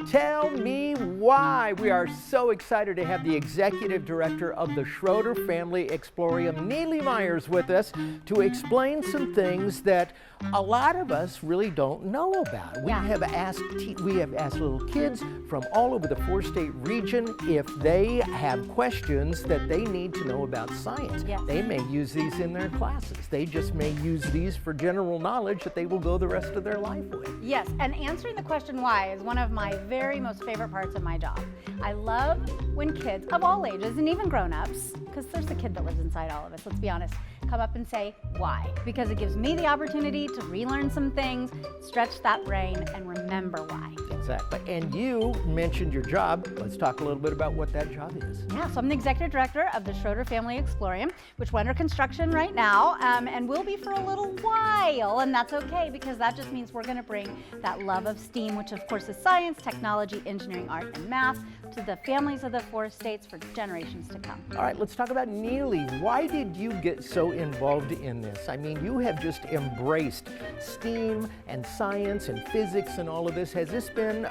Tell me why. We are so excited to have the executive director of the Schroeder Family Explorium, Neely Myers, with us to explain some things that a lot of us really don't know about. We have asked little kids from all over the four-state region if they have questions that they need to know about science. Yes. They may use these in their classes. They just may use these for general knowledge that they will go the rest of their life with. Yes, and answering the question why is one of my very most favorite parts of my job. I love when kids of all ages, and even grown-ups, because there's the kid that lives inside all of us, let's be honest, come up and say why, because it gives me the opportunity to relearn some things, stretch that brain, and remember why. Exactly. And you mentioned your job. Let's talk a little bit about what that job is. Yeah, so I'm the executive director of the Schroeder Family Explorium, which we're under construction right now, and will be for a little while, and that's okay, because that just means we're going to bring that love of STEAM, which of course is science, technology, engineering, art, and math, to the families of the four states for generations to come. All right, let's talk about Neely. Why did you get so involved in this? I mean, you have just embraced STEAM and science and physics and all of this. Has this been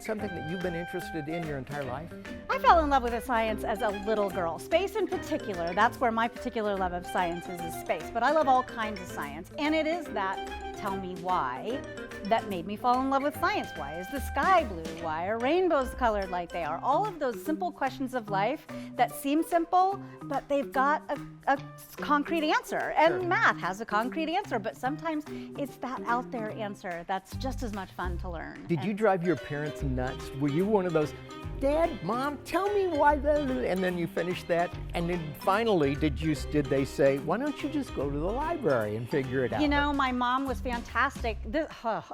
something that you've been interested in your entire life? I fell in love with science as a little girl. Space in particular, that's where my particular love of science is space. But I love all kinds of science, and it is that tell me why that made me fall in love with science. Why is the sky blue? Why are rainbows colored like they are? All of those simple questions of life that seem simple, but they've got a concrete answer. And Sure. Math has a concrete answer, but sometimes it's that out there answer that's just as much fun to learn. Did you drive your parents nuts? Were you one of those, Dad, Mom, tell me why the, and then you finished that, and then finally did they say, why don't you just go to the library and figure it out? You know, my mom was fantastic.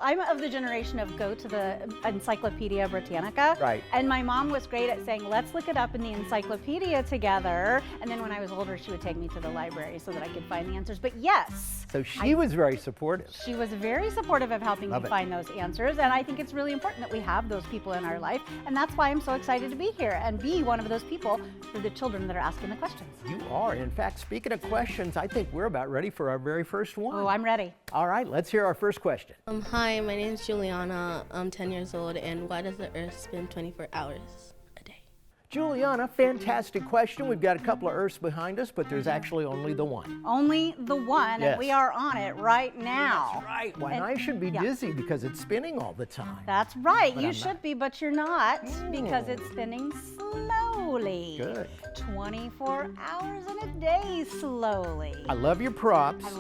I'm of the generation of go to the Encyclopedia Britannica. Right. And my mom was great at saying, let's look it up in the encyclopedia together. And then when I was older, she would take me to the library so that I could find the answers. But yes. So she was very supportive. She was very supportive of helping Love me it. find those answers. And I think it's really important that we have those people in our life. And that's why I'm so excited to be here and be one of those people for the children that are asking the questions. You are. In fact, speaking of questions, I think we're about ready for our very first one. Oh, I'm ready. All right, let's hear our first question. Hi, my name is Juliana. I'm 10 years old, and why does the Earth spin 24 hours a day? Juliana, fantastic question. We've got a couple of Earths behind us, but there's actually only the one. Only the one, Yes. and we are on it right now. That's right. Well, and And- I should be yeah. dizzy because it's spinning all the time. That's right. But You I'm should not. be, but you're not, because it's spinning slowly. Good. 24 hours in a day slowly. I love your props. I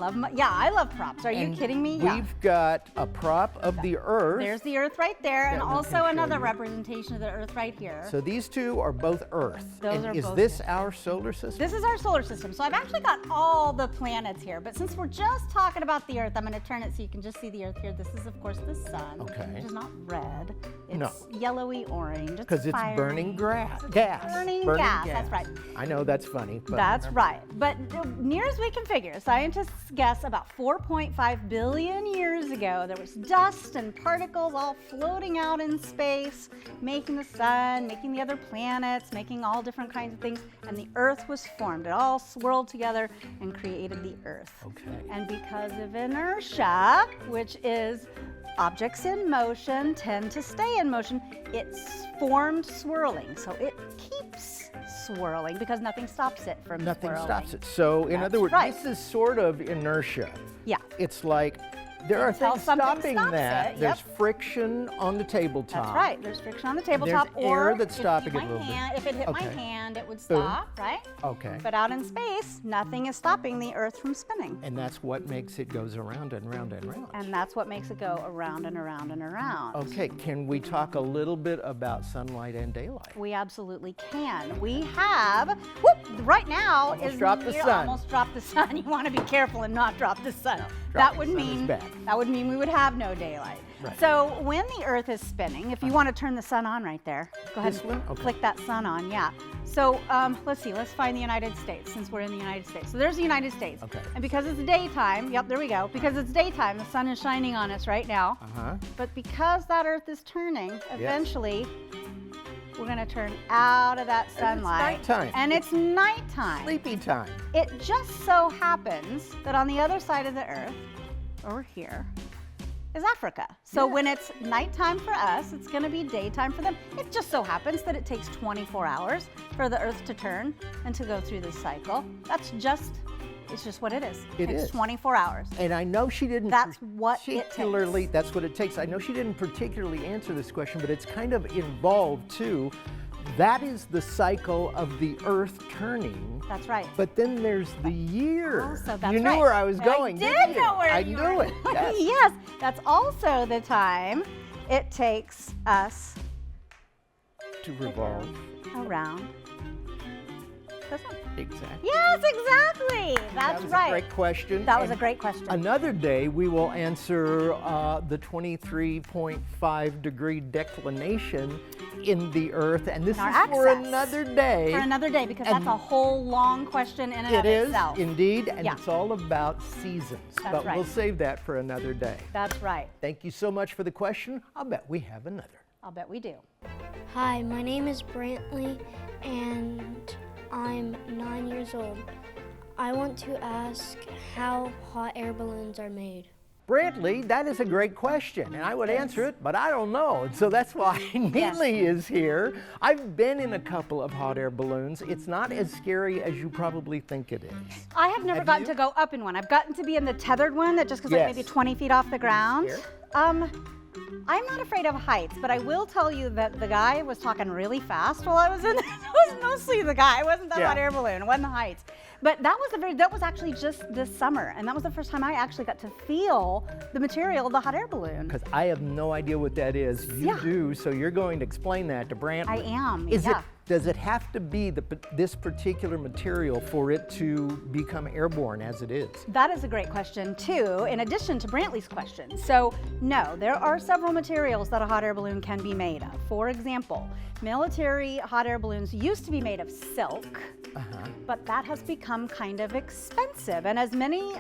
love props. Are you And kidding me? Yeah. We've got a prop of the Earth. There's the Earth right there, and That we also can show another you. representation of the Earth right here. So these two are both Earth. Those And are is both this Earth. our solar system? This is our solar system. So I've actually got all the planets here, but since we're just talking about the Earth, I'm going to turn it so you can just see the Earth here. This is, of course, the sun, Okay. which is not red. It's No. yellowy orange. Because it's fiery. burning gas. Burning gas, that's right. I know that's funny. But That's right. But near as we can figure, scientists guess about 4.5 billion years ago, there was dust and particles all floating out in space, making the sun, making the other planets, making all different kinds of things, and the Earth was formed. It all swirled together and created the Earth. Okay. And because of inertia, which is objects in motion tend to stay in motion, it's formed swirling. So it keeps swirling because nothing stops it from Nothing swirling. stops it. So in That's other words, right. this is sort of inertia. Yeah. It's like there are Until things something stopping stops that. it, There's yep. friction on the tabletop. That's right. There's friction on the tabletop, there's or air that's if stopping my it a little bit. hand, if it hit my Okay. hand, it would Boom. stop, right? Okay. But out in space, nothing is stopping the Earth from spinning. And that's what makes it goes around and round and round. And that's what makes it go around and around and around. Okay, can we talk a little bit about sunlight and daylight? We absolutely can. We have, right now Almost is dropped the near- sun. Almost dropped the sun. You want to be careful and not drop the sun. Drop that the would sun is mean bad. that would mean we would have no daylight. Right. So when the Earth is spinning, if you want to turn the sun on right there, go ahead This and one? Okay. click that sun on, yeah. So let's see, let's find the United States since we're in the United States. So there's the United States. Okay. And because it's daytime, yep, there we go. Because it's daytime, the sun is shining on us right now. Uh-huh. But because that Earth is turning, eventually we're going to turn out of that sunlight. It's nighttime. And it's nighttime. Sleepy time. It just so happens that on the other side of the Earth, over here, is Africa. So when it's nighttime for us, it's going to be daytime for them. It just so happens that it takes 24 hours for the Earth to turn and to go through this cycle. It's just what it is. It takes is. 24 hours. And I know she didn't That's what it particularly, takes. that's what it takes. I know she didn't particularly answer this question, but it's kind of involved too. That is the cycle of the Earth turning. That's right. But then there's the year. Also, that's you knew right. where I was going. I didn't did you? know where I you knew were it. going. Yes. Yes, that's also the time it takes us To revolve. around the sun. Exactly. Yes, exactly. That's That was right. a great question. That was a And great question. Another day we will answer the 23.5 degree declination in the Earth, and this Our is for axis. another day. For another day, because that's And a whole long question in and It of is itself. indeed, and Yeah. it's all about seasons. That's but right. we'll save that for another day. That's right. Thank you so much for the question. I'll bet we have another. I'll bet we do. Hi, my name is Brantley and I'm 9 years old. I want to ask how hot air balloons are made. Brantley, that is a great question, and I would answer it, but I don't know. And so that's why Neely is here. I've been in a couple of hot air balloons. It's not as scary as you probably think it is. I have never Have gotten you? to go up in one. I've gotten to be in the tethered one that just goes like Yes. maybe 20 feet off the ground. Scared? I'm not afraid of heights, but I will tell you that the guy was talking really fast while I was in it. It was mostly the guy. It wasn't the hot Yeah. air balloon. It wasn't the heights. But that was actually just this summer, and that was the first time I actually got to feel the material of the hot air balloon. Because I have no idea what that is. You Yeah. do, so you're going to explain that to Brantley. I am, Is yeah. Does it have to be this particular material for it to become airborne as it is? That is a great question, too, in addition to Brantley's question. So, no, there are several materials that a hot air balloon can be made of. For example, military hot air balloons used to be made of silk, but that has become kind of expensive. And as many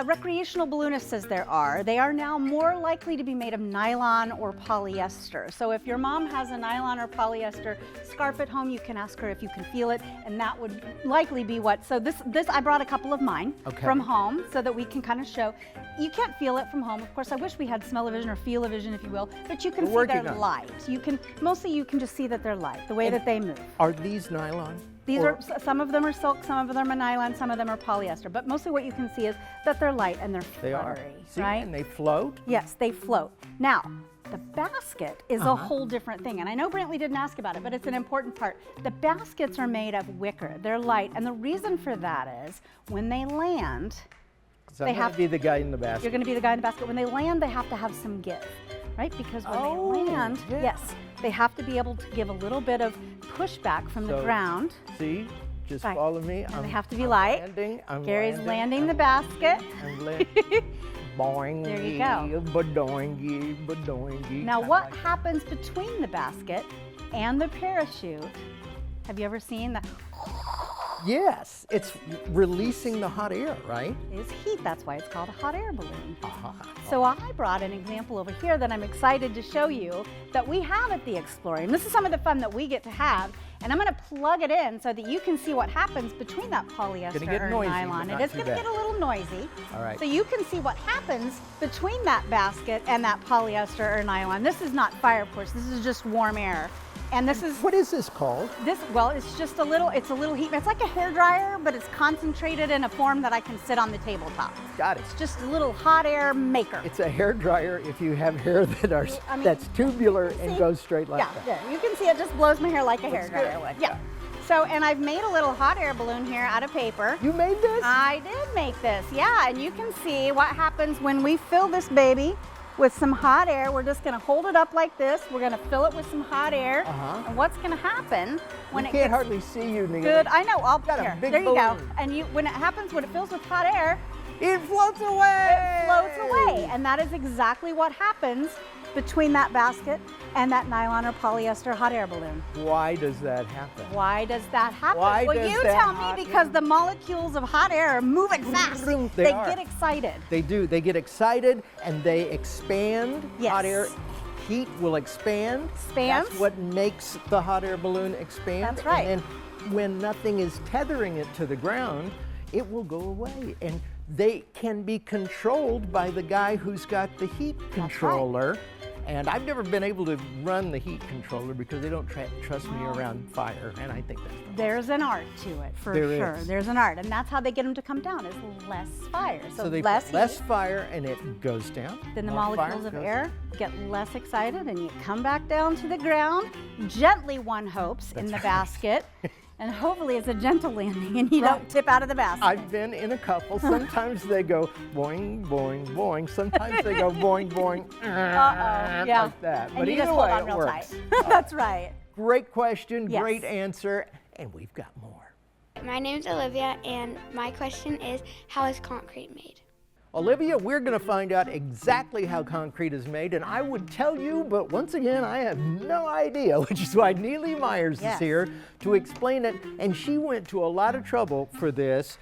recreational balloonists as there are, they are now more likely to be made of nylon or polyester. So if your mom has a nylon or polyester scarf at home, you can ask her if you can feel it, and that would likely be what. So this I brought a couple of mine from home so that we can kind of show. You can't feel it from home. Of course, I wish we had smell-o-vision or feel-o-vision, if you will, but you can see working they're on it. light. You can just see that they're light, the way that they move. Are these nylon? These Or- some of them are silk, some of them are nylon, some of them are polyester, but mostly what you can see is that they're light and they're They are. fluttery, See, right? and they float. Yes, they float. Now, the basket is a whole different thing, and I know Brantley didn't ask about it, but it's an important part. The baskets are made of wicker. They're light, and the reason for that is when they land, So They I'm going have- to be the guy in the you're basket. going to be the guy in the basket. When they land, they have to have some give, right? Because when they land, yeah. yes, they have to be able to give a little bit of pushback from the So- ground. See? Just Right. follow me. And they have to be light. I'm Gary's landing the basket. I'm landing. Boing. There you go. Badoingy, badoingy. Now, Kinda what like that. happens between the basket and the parachute? Have you ever seen that? Yes, it's releasing the hot air, right? Is heat. That's why it's called a hot air balloon. Uh-huh. So I brought an example over here that I'm excited to show you that we have at the Explorium. This is some of the fun that we get to have, and I'm going to plug it in so that you can see what happens between that polyester Gonna get or noisy, nylon. but It not is too going to bad. get a little noisy. All right. So you can see what happens between that basket and that polyester or nylon. This is not fire, of course. This is just warm air. And this is What is this called? it's just a little heat. It's like a hair dryer, but it's concentrated in a form that I can sit on the tabletop. Got it. It's just a little hot air maker. It's a hair dryer if you have hair I mean, that's tubular and see? goes straight like Yeah, that. there. You can see it just blows my hair like a hair dryer would. Yeah. So, and I've made a little hot air balloon here out of paper. You made this? I did make this, yeah. And you can see what happens when we fill this baby with some hot air. We're just gonna hold it up like this. We're gonna fill it with some hot air. And what's gonna happen when You it can't gets hardly see you, Neil. good? I know, Got a here, big there you go. balloon. And when it happens, when it fills with hot air, It floats away! It floats away. And that is exactly what happens between that basket and that nylon or polyester hot air balloon. Why does that happen? Why does that happen? Why well, does you that tell happen? me, because the molecules of hot air are moving fast. They are. get excited. They do. They get excited and they expand. Yes. Hot air heat will expand. Expands. That's what makes the hot air balloon expand. That's right. And then when nothing is tethering it to the ground, it will go away. And they can be controlled by the guy who's got the heat controller. And I've never been able to run the heat controller because they don't trust me around fire, and I think that's wrong. There's an art to it, for There sure. is. There's an art, and that's how they get them to come down, is less fire. So they less put less heat, fire and it goes down. then the More fire molecules of goes air get less excited, and you come back down to the ground. Gently, one hopes, in the basket. And hopefully it's a gentle landing and you don't tip out of the basket. I've been in a couple. Sometimes they go boing, boing, boing. Sometimes they go boing, boing, yeah. like that. And But you just either hold way, on it real works. tight. That's right. Great question, Yes. great answer, and we've got more. My name's Olivia, and my question is, how is concrete made? Olivia, we're going to find out exactly how concrete is made, and I would tell you, but once again, I have no idea, which is why Neely Myers Yes. is here to explain it, and she went to a lot of trouble for this.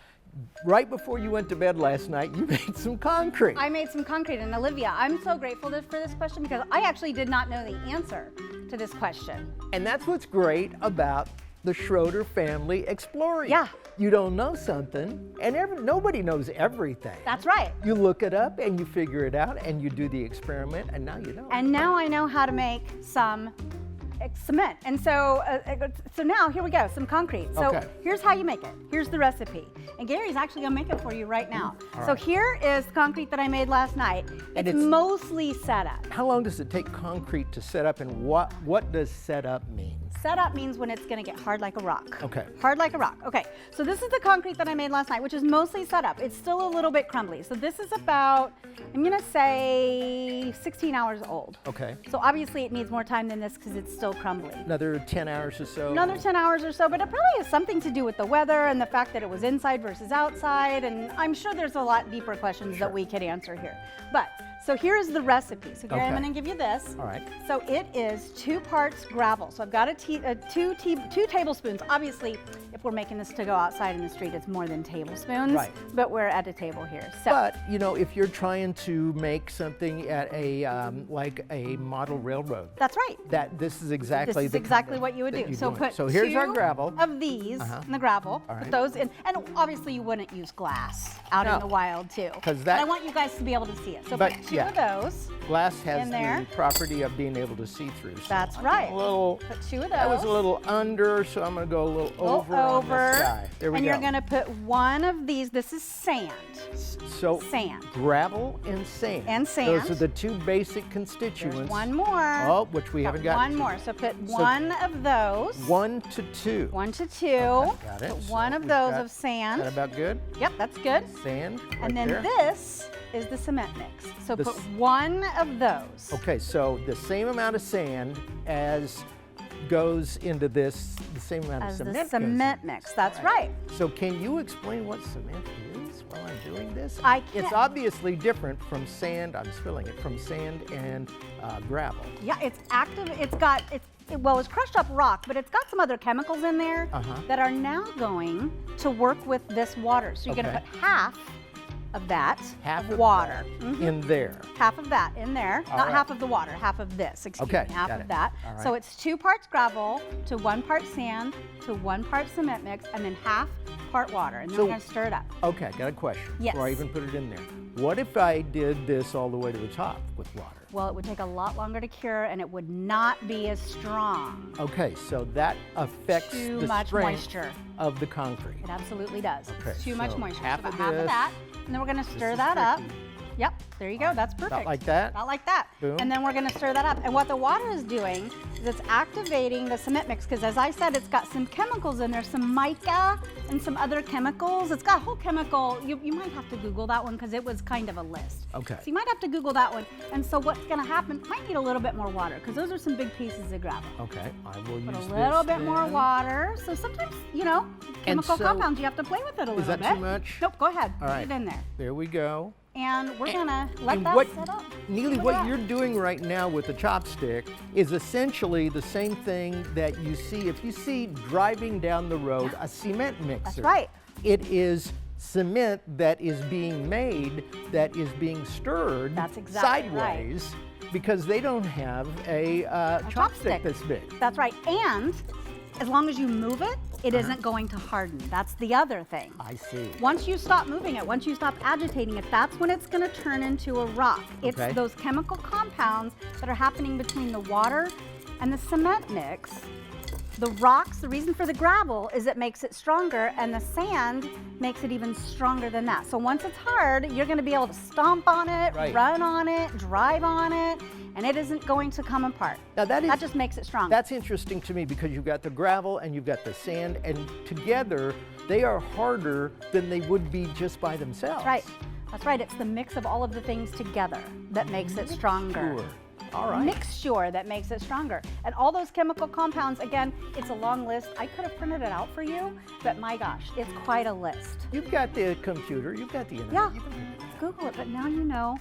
Right before you went to bed last night, you made some concrete. I made some concrete, and Olivia, I'm so grateful for this question because I actually did not know the answer to this question. And that's what's great about the Schroeder family exploring. Yeah. You don't know something, and nobody knows everything. That's right. You look it up and you figure it out and you do the experiment and now you know. And now I know how to make some cement. And so now here we go, some concrete. So Okay. here's how you make it. Here's the recipe. And Gary's actually gonna make it for you right now. All So right. here is concrete that I made last night. And It's it's- mostly set up. How long does it take concrete to set up and what does set up mean? Set up means when it's gonna get hard like a rock. Okay. Hard like a rock. Okay, so this is the concrete that I made last night, which is mostly set up. It's still a little bit crumbly. So this is about, I'm gonna say 16 hours old. Okay. So obviously it needs more time than this because it's still crumbly. Another 10 hours or so? Another 10 hours or so, but it probably has something to do with the weather and the fact that it was inside versus outside, and I'm sure there's a lot deeper questions that we could answer here. But, so here is the recipe. So Gary, I'm Okay. gonna give you this. All right. So it is 2 parts gravel. So I've got two tablespoons. Obviously, if we're making this to go outside in the street, it's more than tablespoons, Right. but we're at a table here. So But, you know, if you're trying to make something at a, like a model railroad, that's right. this is exactly This is exactly what you would do. So put So here's our 2 gravel. of these in the gravel. All right. Put those in, and obviously you wouldn't use glass out No. in the wild too. 'Cause But I that- want you guys to be able to see it. So But, put 2 yeah. of those. Glass has in there. the property of being able to see through. So That's I'm right. A little, Put 2 of those. that was a little under, so I'm going to go a little Go over on this guy. There we and go. you're going to put 1 of these. This is sand. So Sand. gravel and sand. And sand. Those are the 2 basic constituents. There's 1 more. Oh, which we haven't got. 1 more. So put 1 of those. 1 to 2. 1 to 2. Got it. Put So 1 of we've those got- of sand. Is that about good? Yep, that's good. Sand. Right And then there. this is the cement mix. So This- put 1 of those. Okay, so the same amount of sand as goes into this, the same amount As of the cement. cement mix. That's right. So can you explain what cement is while I'm doing this? I It's can. obviously different from sand. I'm spilling it from sand and gravel. Yeah, it's active. Well, it's crushed up rock, but it's got some other chemicals in there Uh-huh. that are now going to work with this water. So you're going to Okay. put half of that Half of of water. that in there. Half of that in there. All Not right. half of the water, half of this. Excuse Okay, me, half got of it. that. All right. So it's 2 parts gravel to 1 part sand to 1 part cement mix, and then half part water. And then So- we're going to stir it up. Okay, got a question Yes. before I even put it in there. What if I did this all the way to the top with water? Well, it would take a lot longer to cure, and it would not be as strong. Okay, so that affects Too the much strength moisture. of the concrete. It absolutely does. Okay, It's too much so moisture. half so of about half this. of that, and then we're going to stir is that up. tricky. Yep, There you go. That's perfect. About like that? About like that. Boom. And then we're going to stir that up. And what the water is doing is it's activating the cement mix because, as I said, it's got some chemicals in there, some mica and some other chemicals. It's got a whole chemical. You might have to Google that one because it was kind of a list. Okay. So you might have to Google that one. And so what's going to happen, might need a little bit more water because those are some big pieces of gravel. Okay, I will use Put a this little bit more then. water. So sometimes, you know, chemical so- compounds, you have to play with it a little bit. Is that too much? Nope, go ahead. All right. Put it in there. There we go. And we're gonna let And that what, sit up. Neely, Look at what that. you're doing right now with the chopstick is essentially the same thing that you see if you see driving down the road a cement mixer. That's right. It is cement that is being made, that is being stirred That's exactly sideways because they don't have a chopstick chopstick. this big. That's right. And as long as you move it, it isn't going to harden. That's the other thing. I see. Once you stop moving it, once you stop agitating it, that's when it's going to turn into a rock. It's Okay. those chemical compounds that are happening between the water and the cement mix. The rocks, the reason for the gravel is it makes it stronger, and the sand makes it even stronger than that. So once it's hard, you're going to be able to stomp on it, Right. run on it, drive on it, and it isn't going to come apart. Now that just makes it stronger. That's interesting to me because you've got the gravel and you've got the sand, and together they are harder than they would be just by themselves. That's right. That's right. It's the mix of all of the things together that makes it stronger. Sure. All right. Mixture that makes it stronger. And all those chemical compounds, again, it's a long list. I could have printed it out for you, but my gosh, it's quite a list. You've got the computer, you've got the internet. Yeah. You can figure it out. Google it, but now you know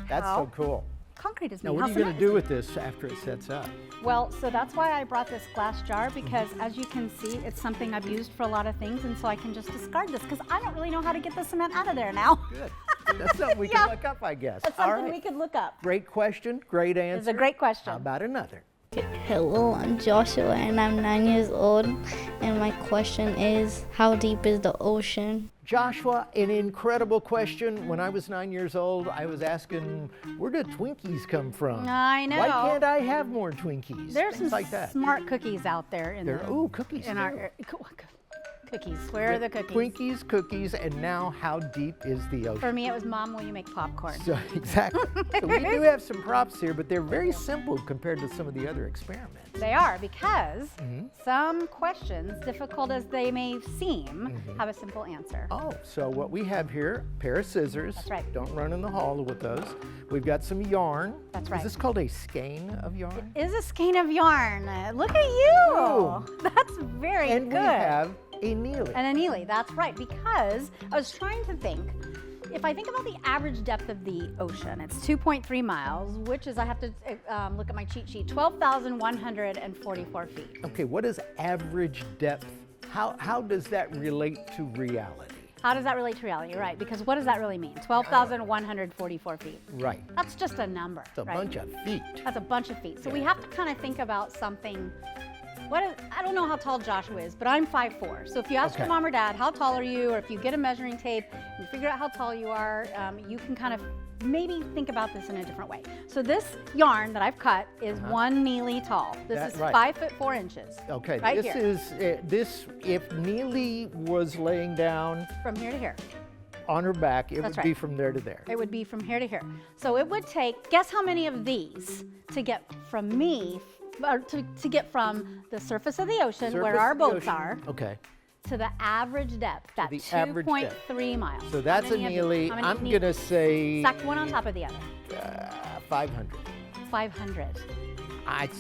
That's how so cool. concrete is Now, made. what how are you going cement to is do with this after it sets up? Well, so that's why I brought this glass jar because as you can see, it's something I've used for a lot of things, and so I can just discard this because I don't really know how to get the cement out of there now. Good. That's something we Yeah. can look up, I guess. That's All something right. we could look up. Great question, great answer. It's a great question. How about another? Hello, I'm Joshua and I'm 9 years old. And my question is, how deep is the ocean? Joshua, an incredible question. When I was 9 years old, I was asking, where do Twinkies come from? I know. Why can't I have more Twinkies? There's Things some like that. smart cookies out there in There, the ooh, cookies. in too. our cookies. Where are the cookies? Twinkies, cookies, and now how deep is the ocean? For me, it was Mom, will you make popcorn? So exactly. So we do have some props here, but they're very simple compared to some of the other experiments. They are because Mm-hmm. some questions, difficult as they may seem, have a simple answer. Oh, so what we have here, pair of scissors. That's right. Don't run in the hall with those. We've got some yarn. That's right. Is this called a skein of yarn? Is a skein of yarn. Look at you. Ooh. That's very And good. we have a needle. And a neely, that's right, because I was trying to think, if I think about the average depth of the ocean, it's 2.3 miles, which is, I have to look at my cheat sheet, 12,144 feet. Okay, what is average depth? How does that relate to reality? How does that relate to reality? Right, because what does that really mean? 12,144 feet. Right. That's just a number, It's a right? bunch of feet. That's a bunch of feet. So we have to kind of think about something. I don't know how tall Joshua is, but I'm 5'4". So if you ask your Okay. mom or dad, how tall are you? Or if you get a measuring tape and you figure out how tall you are, you can kind of maybe think about this in a different way. So this yarn that I've cut is 1 neely tall. This That's is right. 5'4" inches. Okay, Right this here. is this. If Neely was laying down From here to here. on her back, it That's would be right. from there to there. It would be from here to here. So it would take, guess how many of these to get from me, or to get from the surface of the ocean, Surface where our of the boats ocean. are, Okay. to the average depth, that the average depth. 2.3 miles. So that's How a many of these? Neely. How many I'm of these? gonna say Stacked one on top of the other. 500. 500. I did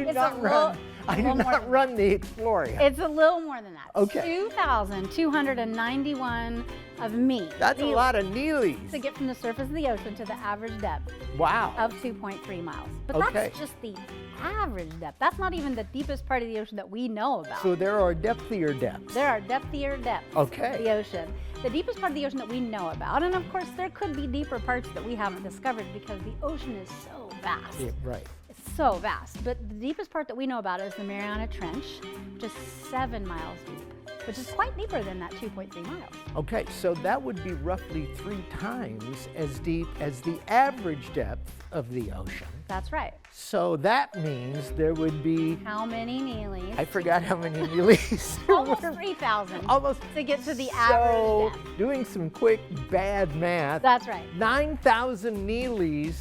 It's not a run. little- I a did little more not than- run the Explorer. It's a little more than that. Okay. 2,291 of me. That's a Neely, lot of Neelys. to get from the surface of the ocean to the average depth Wow. of 2.3 miles. But Okay. that's just the average depth. That's not even the deepest part of the ocean that we know about. So there are depthier depths. There are depthier depths Okay. of the ocean. The deepest part of the ocean that we know about, and of course there could be deeper parts that we haven't discovered because the ocean is so vast. Yeah, right. It's so vast. But the deepest part that we know about is the Mariana Trench, which is 7 miles deep. which is quite deeper than that 2.3 miles. Okay, so that would be roughly 3 times as deep as the average depth of the ocean. That's right. So that means there would be, How many Neelys? I forgot how many Neelys. Almost 3,000 Almost. to get to the So, average depth. doing some quick bad math, That's right. 9,000 Neelys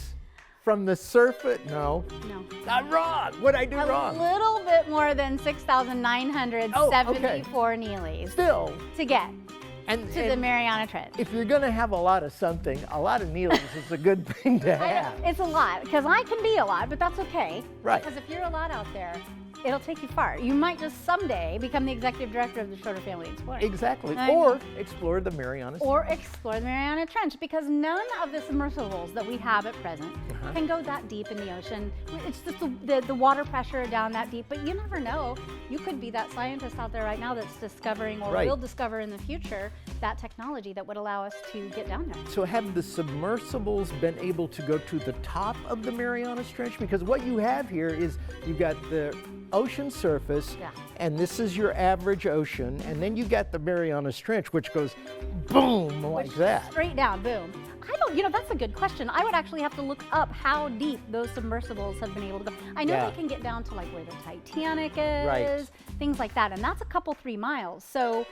from the surface. No, No. I'm wrong. What'd I do A wrong? little bit more than 6,974 Neelys Still. to get And, to the Mariana Trench. if you're going to have a lot of something, a lot of Neelys is a good thing to have. It's a lot, because I can be a lot, but that's okay. Right. Because if you're a lot out there, it'll take you far. You might just someday become the executive director of the Schroeder Family Explorer. Exactly. I know. Or explore the Marianas. Or explore the Mariana Trench, because none of the submersibles that we have at present can go that deep in the ocean. It's just the water pressure down that deep, but you never know. You could be that scientist out there right now that's discovering, or Right. will discover in the future, that technology that would allow us to get down there. So have the submersibles been able to go to the top of the Marianas Trench? Because what you have here is you've got the ocean surface, Yeah. and this is your average ocean, and then you got the Marianas Trench, which goes boom like that. Straight down, boom. I don't, that's a good question. I would actually have to look up how deep those submersibles have been able to go. I know Yeah. they can get down to like where the Titanic is, Right. things like that, and that's a couple, 3 miles. So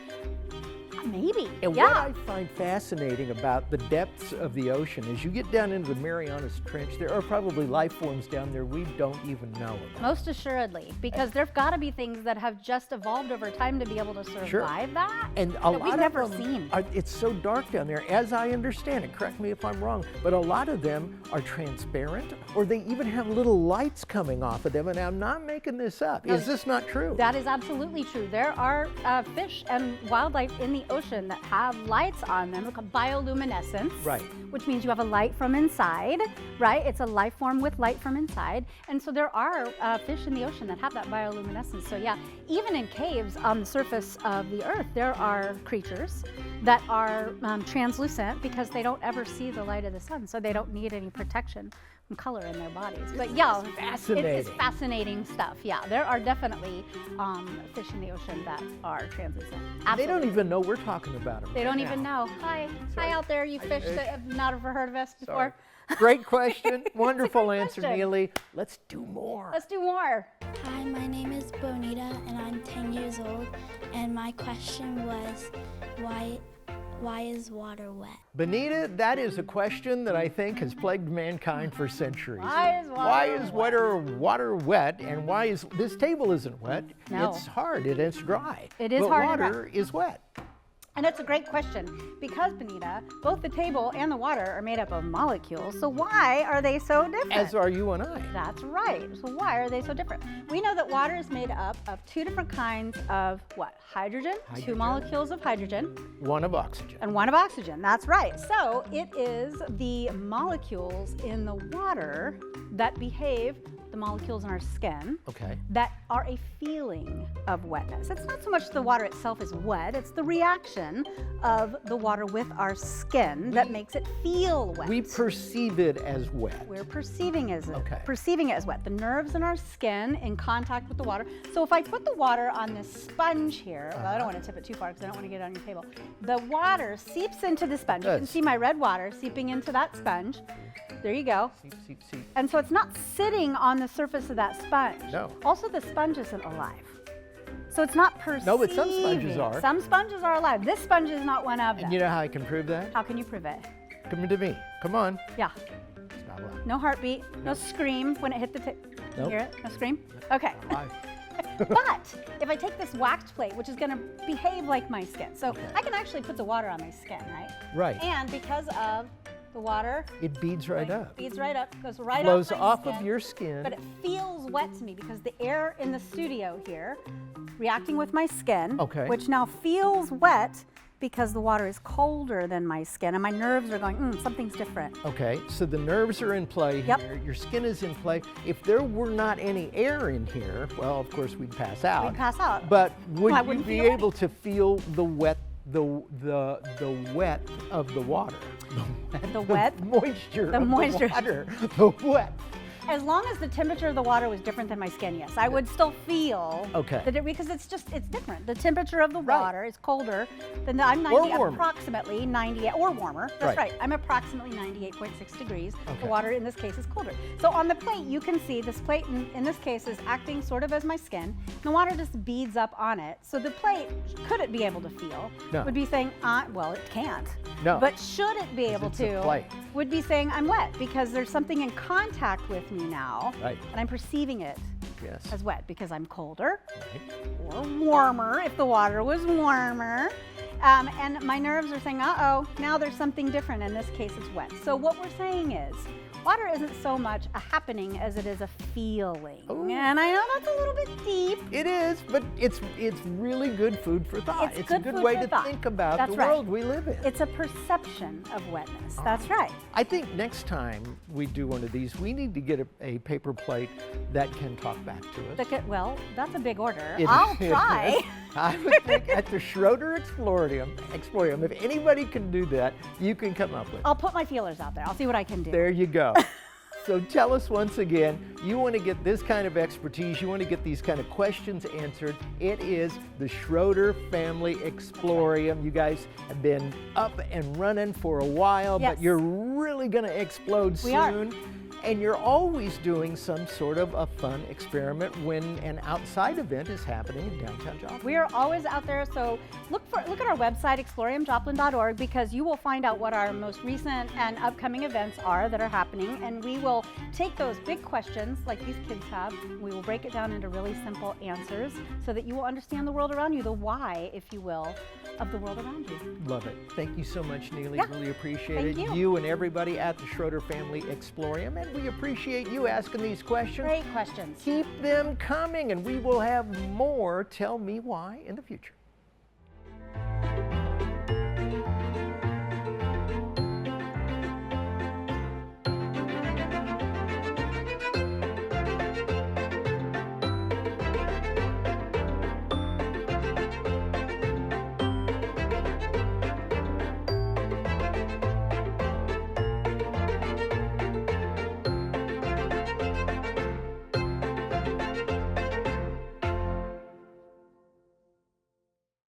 maybe, And yeah. what I find fascinating about the depths of the ocean is you get down into the Marianas Trench, there are probably life forms down there we don't even know about. Most assuredly, because there've got to be things that have just evolved over time to be able to survive that. And a that lot we've of never them seen. it's so dark down there, as I understand it. Correct me if I'm wrong, but a lot of them are transparent, or they even have little lights coming off of them. And I'm not making this up. Is this not true? That is absolutely true. There are fish and wildlife in the ocean that have lights on them, called bioluminescence. Right. Which means you have a light from inside, right? It's a life form with light from inside. And so there are fish in the ocean that have that bioluminescence. So yeah, even in caves on the surface of the earth, there are creatures that are translucent because they don't ever see the light of the sun. So they don't need any protection from color in their bodies. But yeah, fascinating. it's fascinating stuff. Yeah, there are definitely fish in the ocean that are translucent. They Absolutely. don't even know we're talking about them. They don't even know. Hi. Hi out there, you fish that have not ever heard of us before. Great question. Wonderful great answer, question. Neely. Let's do more. Let's do more. Hi, my name is Bonita and I'm 10 years old. And my question was, why is water wet? Benita, that is a question that I think has plagued mankind for centuries. Why is water water wet, and why is this table isn't wet? No. It's hard and it's dry. It is but hard and water is wet. And it's a great question because, Benita, both the table and the water are made up of molecules. So why are they so different? As are you and I. That's right. So why are they so different? We know that water is made up of 2 different kinds of what? Hydrogen. 2 molecules of hydrogen. One of oxygen. And 1 of oxygen. That's right. So it is the molecules in the water that behave, the molecules in our skin, Okay. that are a feeling of wetness. It's not so much the water itself is wet, it's the reaction of the water with our skin that makes it feel wet. We perceive it as wet. We're perceiving it Okay. as wet. The nerves in our skin in contact with the water. So if I put the water on this sponge here, well, I don't want to tip it too far because I don't want to get it on your table. The water seeps into the sponge. You can Does. see my red water seeping into that sponge. There you go. Seep, seep, seep. And so it's not sitting on the surface of that sponge. No. Also, the sponge isn't alive. So it's not perceiving. No, but some sponges are. Some sponges are alive. This sponge is not one of them. And you know how I can prove that? How can you prove it? Come to me. Come on. Yeah. It's not alive. No heartbeat, no scream when it hit the tip. Nope. Hear it? No scream? Okay. Alive. But if I take this waxed plate, which is going to behave like my skin, so I can actually put the water on my skin, right? Right. And because of the water, It beads right up. beads right up, goes right Flows off my off skin, of your skin. but it feels wet to me because the air in the studio here reacting with my skin, Okay. which now feels wet because the water is colder than my skin, and my nerves are going, something's different. Okay, so the nerves are in play Yep. here. Your skin is in play. If there were not any air in here, well, of course we'd pass out. We'd pass out. But would I you wouldn't be feel able to feel the wet, the wet of the water? The wet? moisture. The of moisture. The water. The wet. As long as the temperature of the water was different than my skin, yes. I would still feel because it's different. The temperature of the water is colder than I'm 90, approximately 98, or warmer. That's right. I'm approximately 98.6 degrees. The water in this case is colder. So on the plate, you can see this plate in this case is acting sort of as my skin. The water just beads up on it. So the plate, could it be able to feel? No. Would be saying, well, it can't. No. But should it be able to? Would be saying I'm wet because there's something in contact with me now, and I'm perceiving it as wet because I'm colder or warmer if the water was warmer. And my nerves are saying, uh-oh, now there's something different. In this case, it's wet. So what we're saying is, water isn't so much a happening as it is a feeling. Ooh. And I know that's a little bit deep. It is, but it's really good food for thought. It's a good way to think about the world we live in. It's a perception of wetness. That's right. I think next time we do one of these, we need to get a paper plate that can talk back to us. Well, that's a big order. I'll try. I would think at the Schroeder Explorium, if anybody can do that, you can come up with it. I'll put my feelers out there. I'll see what I can do. There you go. So tell us once again, you want to get this kind of expertise, you want to get these kind of questions answered, it is the Schroeder Family Explorium. You guys have been up and running for a while, but you're really going to explode soon. We are. And you're always doing some sort of a fun experiment when an outside event is happening in downtown Joplin. We are always out there, so look at our website, exploriumjoplin.org, because you will find out what our most recent and upcoming events are that are happening, and we will take those big questions like these kids have, we will break it down into really simple answers so that you will understand the world around you, the why, if you will, of the world around you. Love it. Thank you so much, Neely. Yeah. Really appreciate it. Thank you. You and everybody at the Schroeder Family Explorium, and we appreciate you asking these questions. Great questions. Keep them coming, and we will have more Tell Me Why in the future.